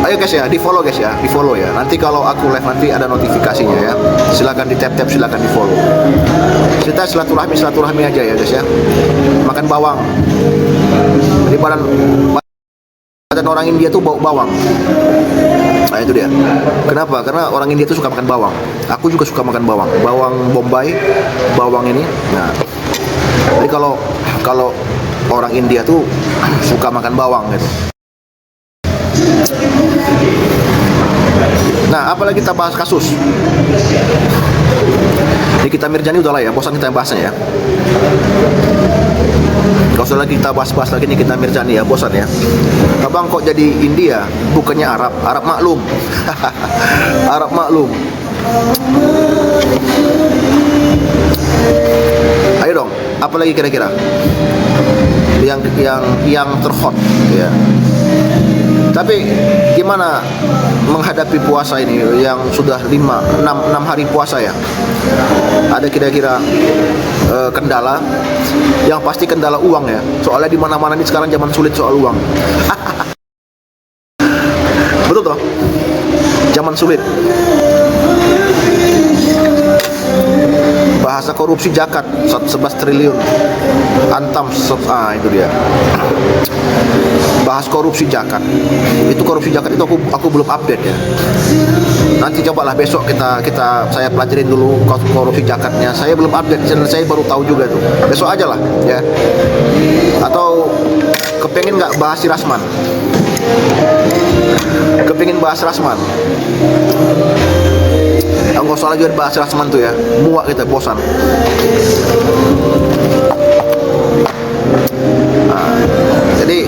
Ayo guys ya, di follow guys ya, di follow ya. Nanti kalau aku live nanti ada notifikasinya ya. Silakan di tap, silakan di follow. Kita silaturahmi aja ya guys ya. Makan bawang. Jadi badan orang India tuh bau bawang. Nah itu dia. Kenapa? Karena orang India tuh suka makan bawang. Aku juga suka makan bawang. Bawang Bombay, bawang ini. Nah, jadi kalau orang India tuh suka makan bawang gitu. Nah, apalagi kita bahas kasus. Nikita Mirzani udahlah ya, bosan kita bahasnya ya. Kalau sudah lagi kita bahas lagi Nikita Mirzani ya, bosan ya. Abang kok jadi India, bukannya Arab? Arab maklum. Arab maklum. Ayo dong, apalagi kira-kira yang terhot ya. Tapi gimana menghadapi puasa ini yang sudah 6 hari puasa ya? Ada kira-kira kendala? Yang pasti kendala uang ya. Soalnya di mana-mana ini sekarang zaman sulit soal uang. Betul toh? Zaman sulit. Bahasa korupsi zakat 11 triliun. Antam itu dia. Bahas korupsi zakat. Itu korupsi zakat itu aku belum update ya. Nanti cobalah besok saya pelajarin dulu korupsi zakatnya. Saya belum update, saya baru tahu juga tuh. Besok aja lah ya. Atau kepengen nggak bahas si Rasman? Kepingin bahas Rasman? Nggak usah lagi bahas Rasman tuh ya, muak kita, bosan. Nah, jadi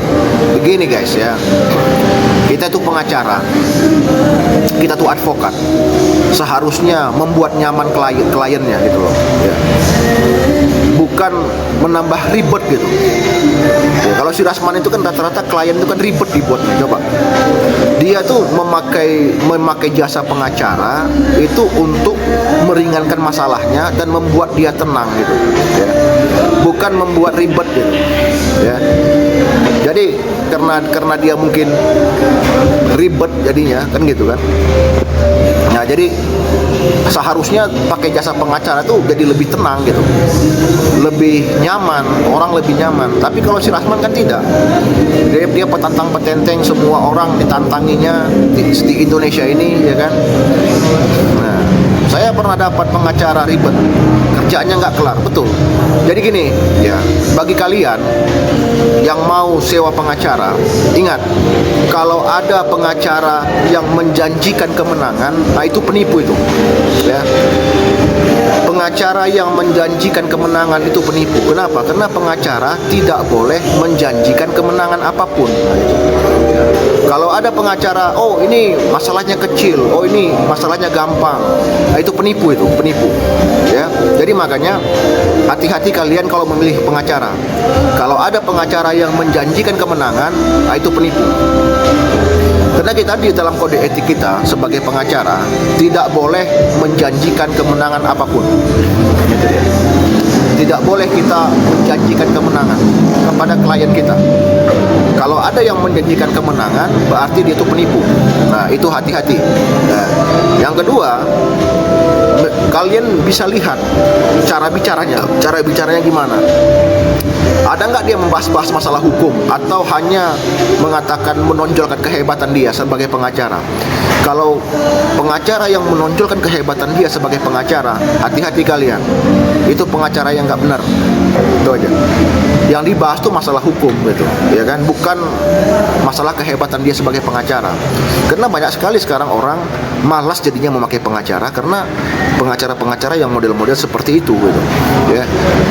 begini guys ya, kita tuh pengacara, kita tuh advokat, seharusnya membuat nyaman kliennya gitu loh ya. Bukan menambah ribet gitu ya. Kalau si Rasman itu kan rata-rata klien itu kan ribet dibuatnya. Coba dia tuh memakai jasa pengacara itu untuk meringankan masalahnya dan membuat dia tenang gitu ya. Bukan membuat ribet gitu ya. Jadi karena dia mungkin ribet jadinya kan gitu kan. Nah, jadi seharusnya pakai jasa pengacara tuh jadi lebih tenang gitu, lebih nyaman, orang lebih nyaman. Tapi kalau si Rasman kan tidak, dia petenteng semua orang ditantanginya di Indonesia ini ya kan. Nah, saya pernah dapat pengacara ribet, kerjaannya nggak kelar, betul. Jadi gini ya, bagi kalian yang mau sewa pengacara, ingat, kalau ada pengacara yang menjanjikan kemenangan, nah itu penipu itu ya. Pengacara yang menjanjikan kemenangan itu penipu. Kenapa? Karena pengacara tidak boleh menjanjikan kemenangan apapun. Kalau ada pengacara, oh ini masalahnya kecil, oh ini masalahnya gampang, nah itu penipu ya. Jadi makanya hati-hati kalian kalau memilih pengacara. Kalau ada pengacara yang menjanjikan kemenangan, nah itu penipu. Karena kita di dalam kode etik kita sebagai pengacara tidak boleh menjanjikan kemenangan apapun. Tidak boleh kita menjanjikan kemenangan kepada klien kita. Kalau ada yang menjanjikan kemenangan, berarti dia itu penipu. Nah, itu hati-hati. Nah, yang kedua, kalian bisa lihat cara bicaranya gimana. Ada nggak dia membahas masalah hukum atau hanya mengatakan menonjolkan kehebatan dia sebagai pengacara? Kalau pengacara yang menonjolkan kehebatan dia sebagai pengacara, hati-hati kalian. Itu pengacara yang nggak benar. Itu aja. Yang dibahas tuh masalah hukum gitu, ya kan? Bukan masalah kehebatan dia sebagai pengacara. Karena banyak sekali sekarang orang malas jadinya memakai pengacara karena pengacara-pengacara yang model-model seperti itu gitu, ya.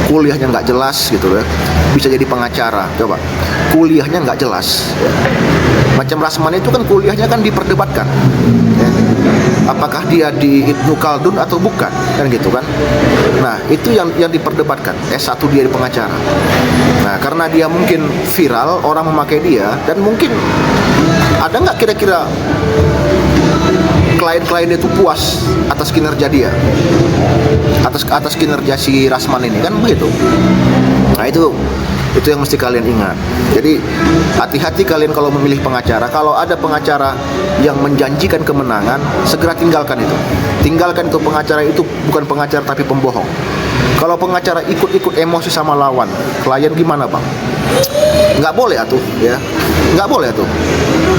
Kuliahnya nggak jelas gitu ya. Bisa jadi pengacara, coba. Kuliahnya nggak jelas. Ya. Macam Rasman itu kan kuliahnya kan diperdebatkan. Ya. Apakah dia di Ibnu Khaldun atau bukan, kan gitu kan? Nah, itu yang diperdebatkan. S1 dia di pengacara. Nah, karena dia mungkin viral, orang memakai dia, dan mungkin ada nggak kira-kira klien-klien itu puas atas kinerja dia, atas kinerja si Rasman ini, kan begitu. Nah, itu Itu yang mesti kalian ingat. Jadi hati-hati kalian kalau memilih pengacara. Kalau ada pengacara yang menjanjikan kemenangan, segera tinggalkan itu. Tinggalkan itu, pengacara itu bukan pengacara tapi pembohong. Kalau pengacara ikut-ikut emosi sama lawan, klien gimana bang? Nggak boleh atuh, ya. Nggak boleh atuh.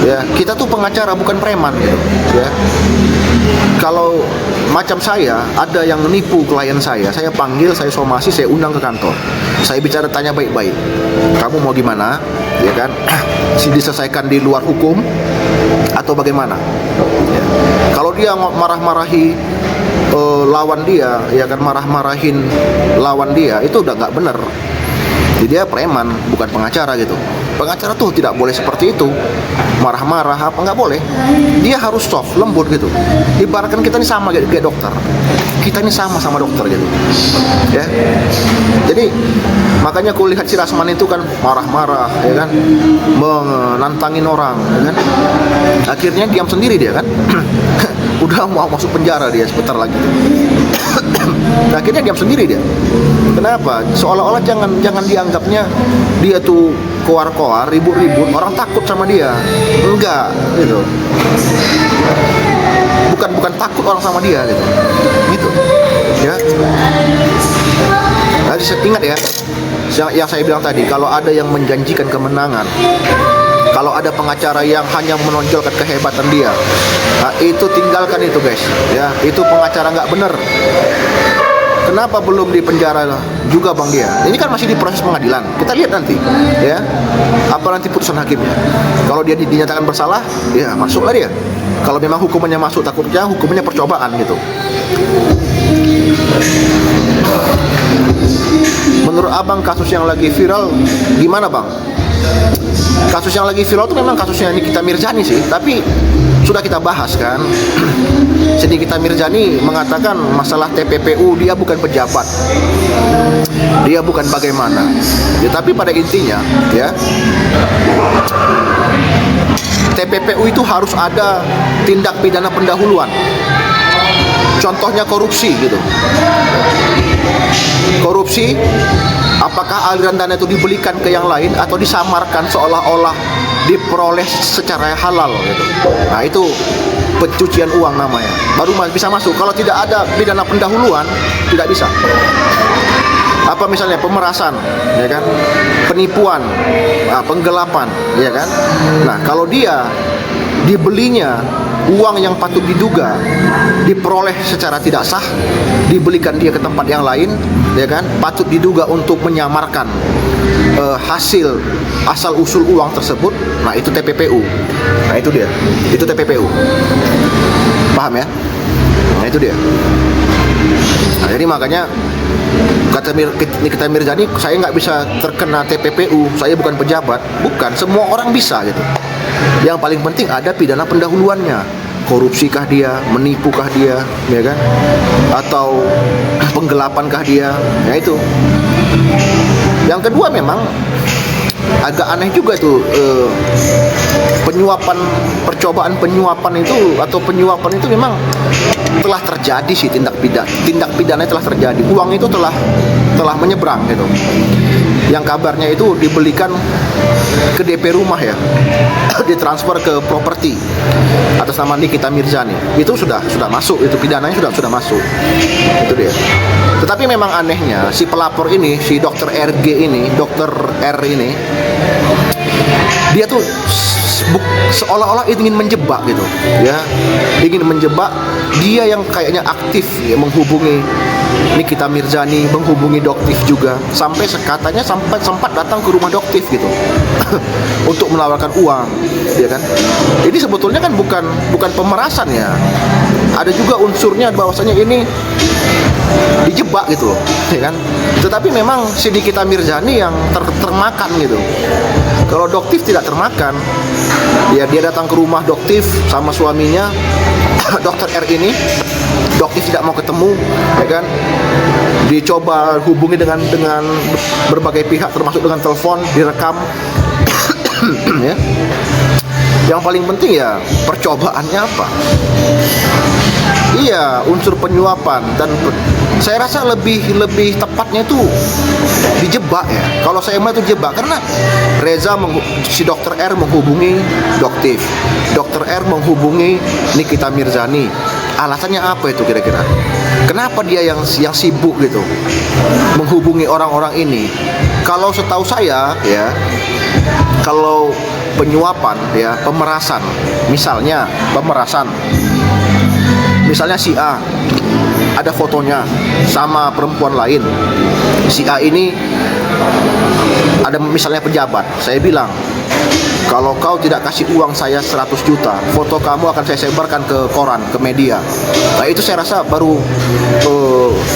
Ya, kita tuh pengacara bukan preman gitu, ya. Kalau macam saya ada yang menipu klien saya panggil, saya somasi, saya undang ke kantor. Saya bicara, tanya baik-baik. Kamu mau gimana? Ya kan? Diselesaikan di luar hukum atau bagaimana? Ya. Kalau dia marah-marahi lawan dia, ya kan, marah-marahin lawan dia, itu udah nggak bener. Jadi dia preman, bukan pengacara gitu. Pengacara tuh tidak boleh seperti itu, marah-marah apa, nggak boleh. Dia harus soft, lembut gitu. Ibaratkan kita ini sama kayak dokter. Kita ini sama dokter gitu, ya. Jadi makanya aku lihat si Rasman itu kan marah-marah, ya kan, menantangin orang, ya kan. Akhirnya diam sendiri dia kan. Udah mau masuk penjara dia sebentar lagi. Akhirnya diam sendiri dia. Kenapa? Seolah-olah jangan dianggapnya dia tuh koar-koar, ribut-ribut, orang takut sama dia. Enggak, gitu. Bukan takut orang sama dia gitu. Gitu. Ya. Nah, ingat ya, yang saya bilang tadi, kalau ada yang menjanjikan kemenangan, kalau ada pengacara yang hanya menonjolkan kehebatan dia, nah, itu tinggalkan itu guys, ya. Itu pengacara nggak bener. Kenapa belum dipenjara juga bang dia? Ini kan masih di proses pengadilan. Kita lihat nanti, ya. Apa nanti putusan hakimnya? Kalau dia dinyatakan bersalah, ya masuklah dia. Kalau memang hukumannya masuk, takutnya hukumannya percobaan gitu. Menurut abang kasus yang lagi viral gimana bang? Kasus yang lagi viral itu memang kasusnya Nikita Mirzani sih, tapi sudah kita bahas kan. Nikita Mirzani mengatakan masalah TPPU, dia bukan pejabat, dia bukan bagaimana ya, tapi pada intinya ya, TPPU itu harus ada tindak pidana pendahuluan. Contohnya korupsi gitu. Korupsi, apakah aliran dana itu dibelikan ke yang lain atau disamarkan seolah-olah diperoleh secara halal gitu. Nah, itu pencucian uang namanya. Baru bisa masuk. Kalau tidak ada pidana pendahuluan, tidak bisa. Apa misalnya pemerasan, ya kan? Penipuan, penggelapan, ya kan? Nah, kalau dia dibelinya uang yang patut diduga diperoleh secara tidak sah, dibelikan dia ke tempat yang lain, ya kan, patut diduga untuk menyamarkan hasil asal usul uang tersebut, nah itu TPPU. Nah itu dia, itu TPPU. Paham ya? Nah itu dia. Nah, jadi makanya kata Nikita Mirzani, saya nggak bisa terkena TPPU, saya bukan pejabat. Bukan, semua orang bisa gitu. Yang paling penting ada pidana pendahuluannya. Korupsikah dia, menipukah dia, ya kan? Atau penggelapankah dia? Ya itu. Yang kedua memang agak aneh juga tuh, penyuapan, percobaan penyuapan itu atau penyuapan itu memang telah terjadi sih, tindak pidana telah terjadi. Uang itu telah menyeberang gitu. Yang kabarnya itu dibelikan ke DP rumah ya, ditransfer ke properti atas nama Nikita Mirzani. Itu sudah masuk, itu pidananya sudah masuk. Itu dia. Tetapi memang anehnya si pelapor ini, si dokter RG ini, dokter R ini, dia tuh seolah-olah ingin menjebak gitu, ya, ingin menjebak dia yang kayaknya aktif ya, menghubungi Nikita Mirzani, menghubungi Doktif juga, sampai katanya sempat datang ke rumah Doktif gitu untuk menawarkan uang, ya kan? Ini sebetulnya kan bukan pemerasan ya, ada juga unsurnya bahwasanya ini dijebak gitu loh, ya kan? Tetapi memang si Nikita Mirzani yang termakan gitu. Kalau Doktif tidak termakan, ya dia datang ke rumah Doktif sama suaminya, dokter R ini. Doktif tidak mau ketemu, ya kan? Dicoba hubungi dengan berbagai pihak, termasuk dengan telepon, direkam, ya. Yang paling penting ya percobaannya apa. Iya, unsur penyuapan dan saya rasa lebih tepatnya itu dijebak ya. Kalau saya mah itu jebak karena si dokter R menghubungi Doktif, dokter R menghubungi Nikita Mirzani. Alasannya apa itu kira-kira? Kenapa dia yang sibuk gitu menghubungi orang-orang ini? Kalau setahu saya ya, kalau penyuapan ya, pemerasan, misalnya si A ada fotonya sama perempuan lain. Si A ini ada misalnya pejabat. Saya bilang, kalau kau tidak kasih uang saya 100 juta, foto kamu akan saya sebarkan ke koran, ke media. Nah itu saya rasa baru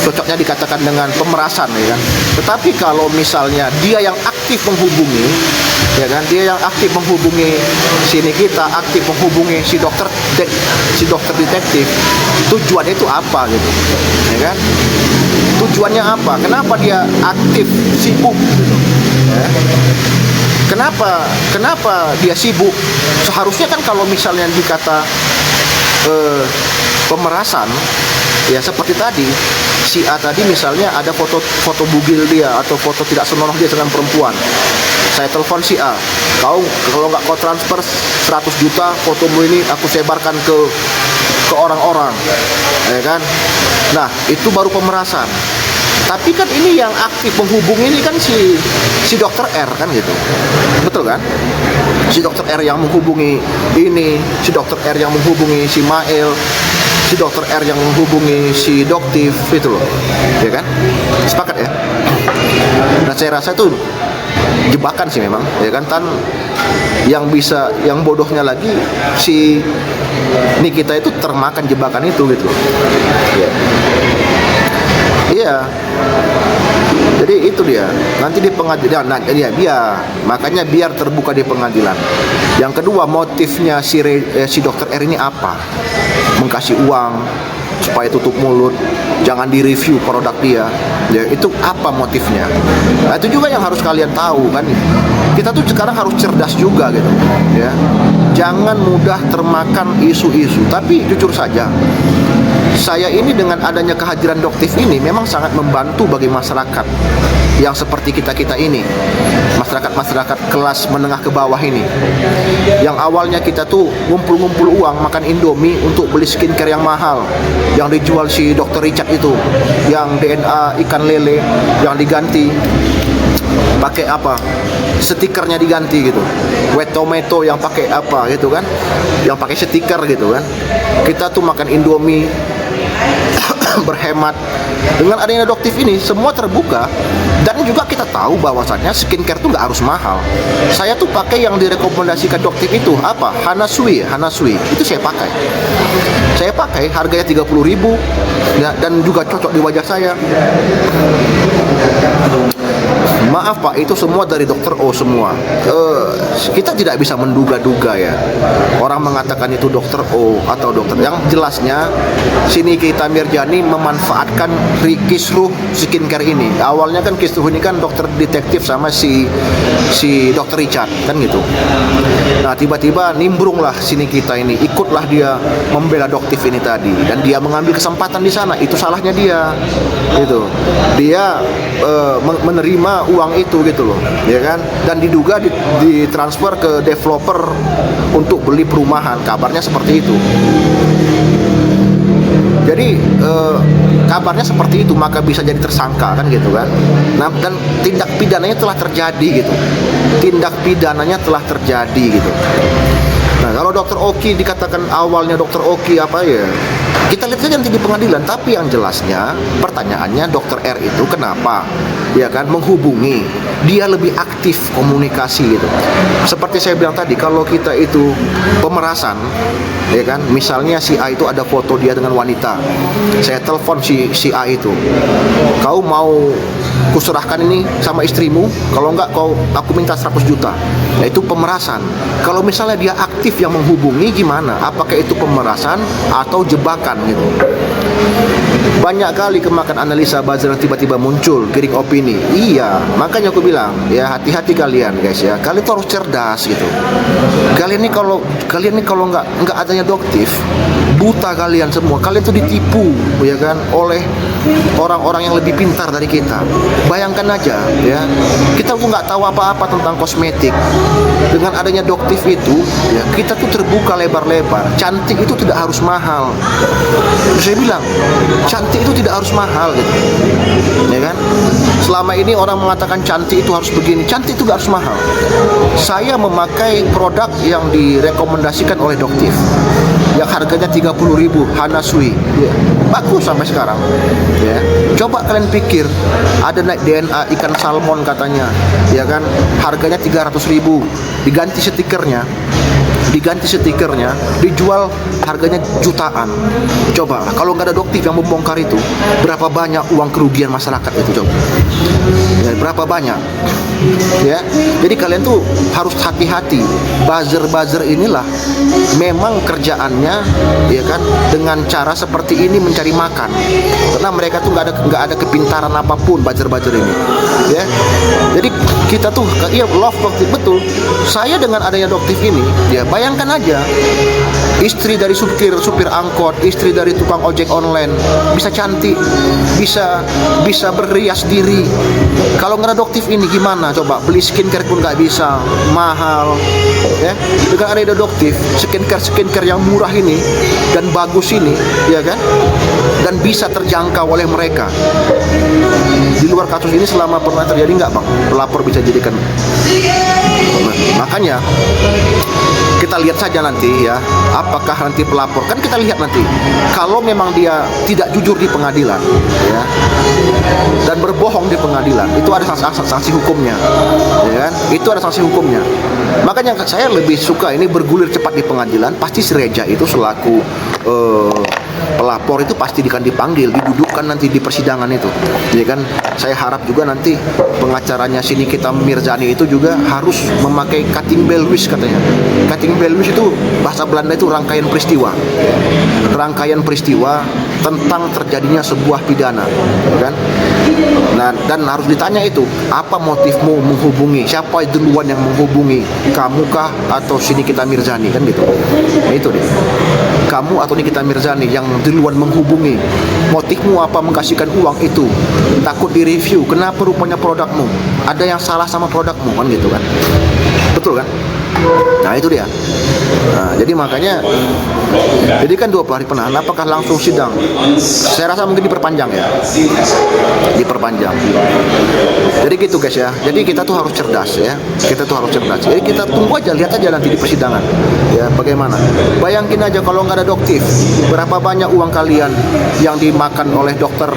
cocoknya dikatakan dengan pemerasan ya kan. Tetapi kalau misalnya dia yang aktif menghubungi, ya kan, dia yang aktif menghubungi si Nikita, aktif menghubungi si dokter detektif, tujuannya itu apa gitu, ya kan? Tujuannya apa? Kenapa dia aktif, sibuk gitu, ya? Kenapa dia sibuk? Seharusnya kan kalau misalnya dikata pemerasan, ya seperti tadi si A tadi misalnya ada foto bugil dia atau foto tidak senonoh dia dengan perempuan. Saya telepon si A, kalau nggak kau transfer 100 juta fotomu ini aku sebarkan ke orang-orang, ya kan? Nah itu baru pemerasan. Tapi kan ini yang aktif menghubungi ini kan si dokter R kan gitu, betul kan? Si dokter R yang menghubungi ini, si dokter R yang menghubungi si Mael, si dokter R yang menghubungi si Doktif, itu loh, ya kan? Sepakat ya? Nah saya rasa itu jebakan sih memang, ya kan? Yang bodohnya lagi si Nikita itu termakan jebakan itu gitu loh. Ya. Iya. Jadi itu dia. Nanti di pengadilan, makanya biar terbuka di pengadilan. Yang kedua, motifnya si dokter R ini apa? Mengkasih uang supaya tutup mulut, jangan direview produk dia. Ya, itu apa motifnya? Nah, itu juga yang harus kalian tahu kan. Kita tuh sekarang harus cerdas juga gitu, ya. Jangan mudah termakan isu-isu. Tapi jujur saja, saya ini dengan adanya kehadiran Doktif ini memang sangat membantu bagi masyarakat yang seperti kita ini, masyarakat kelas menengah ke bawah ini, yang awalnya kita tuh ngumpul uang makan Indomie untuk beli skincare yang mahal yang dijual si Dr. Richard itu, yang DNA ikan lele yang diganti pakai apa, stikernya diganti gitu, wet tomato yang pakai apa gitu kan, yang pakai stiker gitu kan. Kita tuh makan Indomie berhemat. Dengan adanya Doktif ini semua terbuka, dan juga kita tahu bahwasannya skincare tuh nggak harus mahal. Saya tuh pakai yang direkomendasikan Doktif itu apa, Hanasui itu saya pakai harganya 30.000 ya, dan juga cocok di wajah saya. Maaf Pak, itu semua dari Dokter O semua. Kita tidak bisa menduga-duga ya. Orang mengatakan itu Dokter O atau dokter. Yang jelasnya si Nikita Mirzani memanfaatkan Kisruh skincare ini. Awalnya kan Kisruh ini kan dokter detektif sama si Dokter Richard kan gitu. Nah tiba-tiba nimbrunglah si Nikita ini, ikutlah dia membela Doktif ini tadi, dan dia mengambil kesempatan di sana. Itu salahnya dia. Gitu. Dia menerima uang itu gitu loh, ya kan, dan diduga ditransfer ke developer untuk beli perumahan, kabarnya seperti itu. Jadi kabarnya seperti itu, maka bisa jadi tersangka kan gitu kan. Nah, dan tindak pidananya telah terjadi gitu. Nah, kalau Dokter Oki dikatakan awalnya Dokter Oki apa ya, kita lihat saja nanti di pengadilan. Tapi yang jelasnya pertanyaannya Dokter R itu kenapa ya kan menghubungi, dia lebih aktif komunikasi gitu. Seperti saya bilang tadi, kalau kita itu pemerasan ya kan, misalnya si A itu ada foto dia dengan wanita, saya telepon si A itu, kau mau kuserahkan ini sama istrimu, kalau enggak aku minta 100 juta. Nah, itu pemerasan. Kalau misalnya dia aktif yang menghubungi, gimana? Apakah itu pemerasan atau jebakan gitu? Banyak kali kemakan analisa buzzer yang tiba-tiba muncul, giring opini. Iya, makanya aku bilang, ya hati-hati kalian guys ya. Kalian tuh harus cerdas gitu. Kalian nih kalau nggak adanya doktif, buta kalian semua. Kalian tuh ditipu, ya kan, oleh orang-orang yang lebih pintar dari kita. Bayangkan aja, ya, kita tuh nggak tahu apa-apa tentang kosmetik. Dengan adanya doktif itu, ya, kita tuh terbuka lebar-lebar. Cantik itu tidak harus mahal. Saya bilang, cantik itu tidak harus mahal gitu, ya kan? Selama ini orang mengatakan cantik itu harus begini, cantik itu tidak harus mahal. Saya memakai produk yang direkomendasikan oleh doktif, yang harganya 30.000, Hanasui, ya, bagus sampai sekarang. Ya, coba kalian pikir, ada naik DNA ikan salmon katanya, ya kan? Harganya 300.000, diganti stikernya, dijual harganya jutaan. Coba kalau nggak ada doktif yang membongkar itu, berapa banyak uang kerugian masyarakat itu, coba ya, berapa banyak ya. Jadi kalian tuh harus hati-hati. Buzzer inilah memang kerjaannya, ya kan, dengan cara seperti ini mencari makan, karena mereka tuh nggak ada kepintaran apapun buzzer ini, ya. Jadi kita tuh, iya, love doktif, betul. Saya dengan adanya doktif ini, ya, bayangkan aja, istri dari supir angkot, istri dari tukang ojek online bisa cantik, bisa berrias diri. Kalau nggak ada doktif ini gimana? Coba beli skincare pun nggak bisa, mahal, ya. Dengan ada doktif, skincare yang murah ini dan bagus ini, ya kan, dan bisa terjangkau oleh mereka. Di luar kasus ini selama pernah terjadi nggak, Bang? Pelapor bisa jadikan. Makanya kita lihat saja nanti ya, apakah nanti pelapor, kan kita lihat nanti kalau memang dia tidak jujur di pengadilan, ya, dan berbohong di pengadilan, itu ada sanksi hukumnya, ya kan? Itu ada sanksi hukumnya. Makanya saya lebih suka ini bergulir cepat di pengadilan. Pasti si Reja itu selaku pelapor itu pasti akan dipanggil, didudukkan nanti di persidangan itu, ya kan? Saya harap juga nanti pengacaranya sini kita Mirzani itu juga harus memakai cutting belwis katanya. Cutting belwis itu bahasa Belanda itu rangkaian peristiwa tentang terjadinya sebuah pidana, ya kan? Nah, dan harus ditanya itu, apa motifmu menghubungi, siapa duluan yang menghubungi, kamu kah atau sini kita Mirzani, kan gitu. Nah, itu deh, kamu atau Nikita Mirzani yang duluan menghubungi, motifmu apa mengasihkan uang itu, takut direview, kenapa rupanya produkmu ada yang salah sama produkmu, kan gitu kan, betul kan? Nah, itu dia. Nah, jadi makanya, jadi kan 20 hari penahanan, apakah langsung sidang? Saya rasa mungkin diperpanjang ya, diperpanjang. Jadi gitu guys ya. Jadi kita tuh harus cerdas ya. Jadi kita tunggu aja, lihat aja nanti di persidangan. Ya, bagaimana? Bayangin aja kalau nggak ada doktif, berapa banyak uang kalian yang dimakan oleh dokter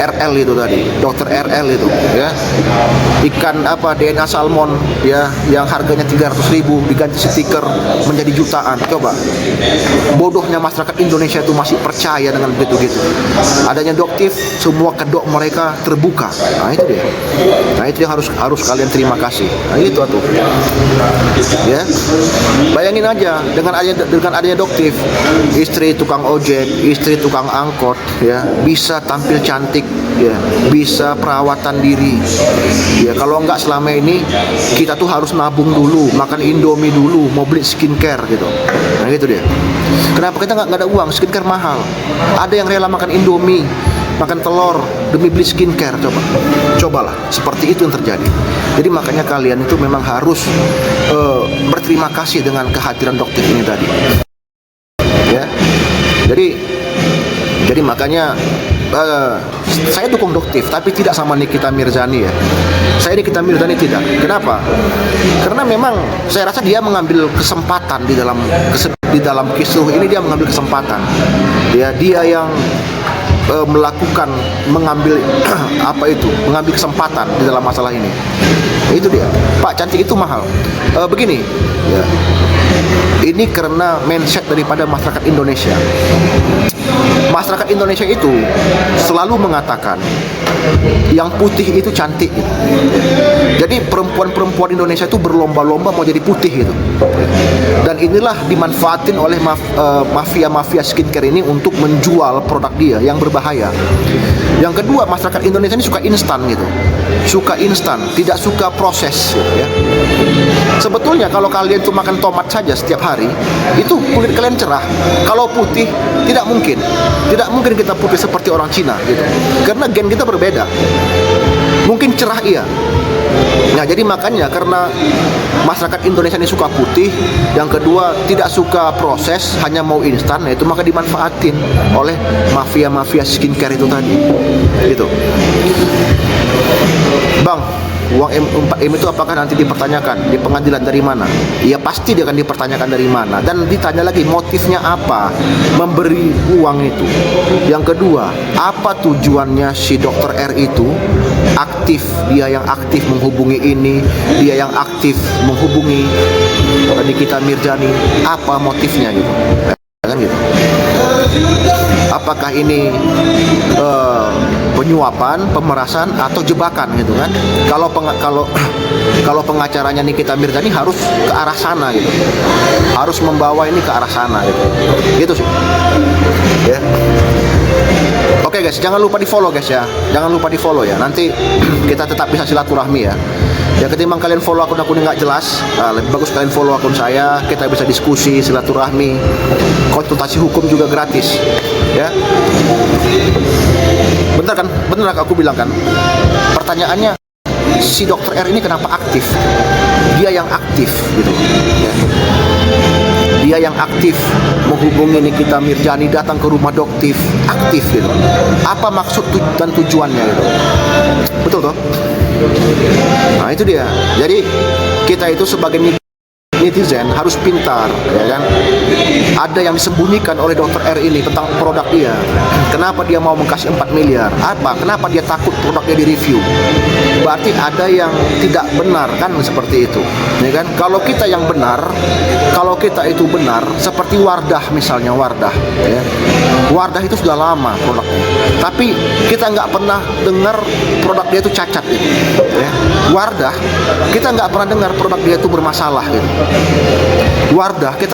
RL itu tadi, dokter RL itu, ya. Ikan apa, DNA salmon, ya, yang harganya 300.000 diganti stiker menjadi jutaan. Coba, bodohnya masyarakat Indonesia itu masih percaya dengan begitu-gitu. Adanya doktif, semua kedok mereka terbuka. Nah, itu dia. Nah, itu yang harus kalian terima kasih. Nah, itu tuh. Ya. Bayangin aja dengan adanya doktif, istri tukang ojek, istri tukang angkot, ya, bisa tampil cantik, ya, bisa perawatan diri. Ya, kalau enggak selama ini kita tuh harus nabung dulu, makan Indomie dulu, mau beli skincare gitu. Nah, gitu dia. Kenapa kita nggak ada uang? Skincare mahal. Ada yang rela makan Indomie, makan telur demi beli skincare. Cobalah, seperti itu yang terjadi. Jadi makanya kalian itu memang harus berterima kasih dengan kehadiran dokter ini tadi. Ya, jadi makanya saya dukung doktif, tapi tidak sama Nikita Mirzani ya. Saya Nikita Mirzani tidak. Kenapa? Karena memang saya rasa dia mengambil kesempatan di dalam kisruh ini, dia mengambil kesempatan. Ya, dia yang mengambil mengambil kesempatan di dalam masalah ini. Itu dia. Pak, cantik itu mahal. Begini, ya. Ini karena mindset daripada masyarakat Indonesia. Masyarakat Indonesia itu selalu mengatakan yang putih itu cantik gitu. Jadi perempuan-perempuan Indonesia itu berlomba-lomba mau jadi putih gitu. Dan inilah dimanfaatin oleh mafia-mafia skincare ini untuk menjual produk dia yang berbahaya. Yang kedua, masyarakat Indonesia ini suka instan gitu. Suka instan, tidak suka proses gitu ya. Sebetulnya kalau kalian tuh makan tomat saja setiap hari, itu kulit kalian cerah. Kalau putih, tidak mungkin. Tidak mungkin kita putih seperti orang Cina gitu. Karena gen kita berbeda. Mungkin cerah iya. Nah, jadi makanya karena masyarakat Indonesia ini suka putih, yang kedua tidak suka proses, hanya mau instan, nah itu maka dimanfaatin oleh mafia-mafia skincare itu tadi. Gitu. Bang, uang 4M itu apakah nanti dipertanyakan di pengadilan dari mana? Ya pasti dia akan dipertanyakan dari mana. Dan ditanya lagi motifnya apa memberi uang itu. Yang kedua, apa tujuannya si dokter R itu aktif, dia yang aktif menghubungi ini, dia yang aktif menghubungi Nikita Mirzani, apa motifnya gitu. Kan gitu. Apakah ini penyuapan, pemerasan atau jebakan gitu kan? Kalau pengacaranya Nikita Mirzani harus ke arah sana gitu. Harus membawa ini ke arah sana gitu. Gitu sih. Ya. Oke guys, jangan lupa di-follow guys ya. Jangan lupa di-follow ya. Nanti kita tetap bisa silaturahmi ya. Ya ketimbang kalian follow akun-akun yang nggak jelas, lebih bagus kalian follow akun saya. Kita bisa diskusi, silaturahmi, konsultasi hukum juga gratis. Ya. Bentar kan? Bener aku bilang kan. Pertanyaannya, si dokter R ini kenapa aktif? Dia yang aktif gitu. Ya. Dia yang aktif menghubungi Nikita Mirzani, datang ke rumah doktif, aktif gitu. Apa maksud dan tujuannya gitu? Betul toh? Nah itu dia. Jadi kita itu sebagai netizen harus pintar, ya kan? Ada yang disembunyikan oleh dokter R ini tentang produk dia. Kenapa dia mau mengkasih 4 miliar? Apa? Kenapa dia takut produknya di-review? Berarti ada yang tidak benar kan seperti itu. Ya kan? Kalau kita yang benar, kalau kita itu benar, seperti Wardah misalnya, Wardah, ya. Wardah itu sudah lama produknya. Tapi kita nggak pernah dengar produk dia itu cacat gitu. Ya. Wardah, kita nggak pernah dengar produk dia itu bermasalah gitu. Wardah, kita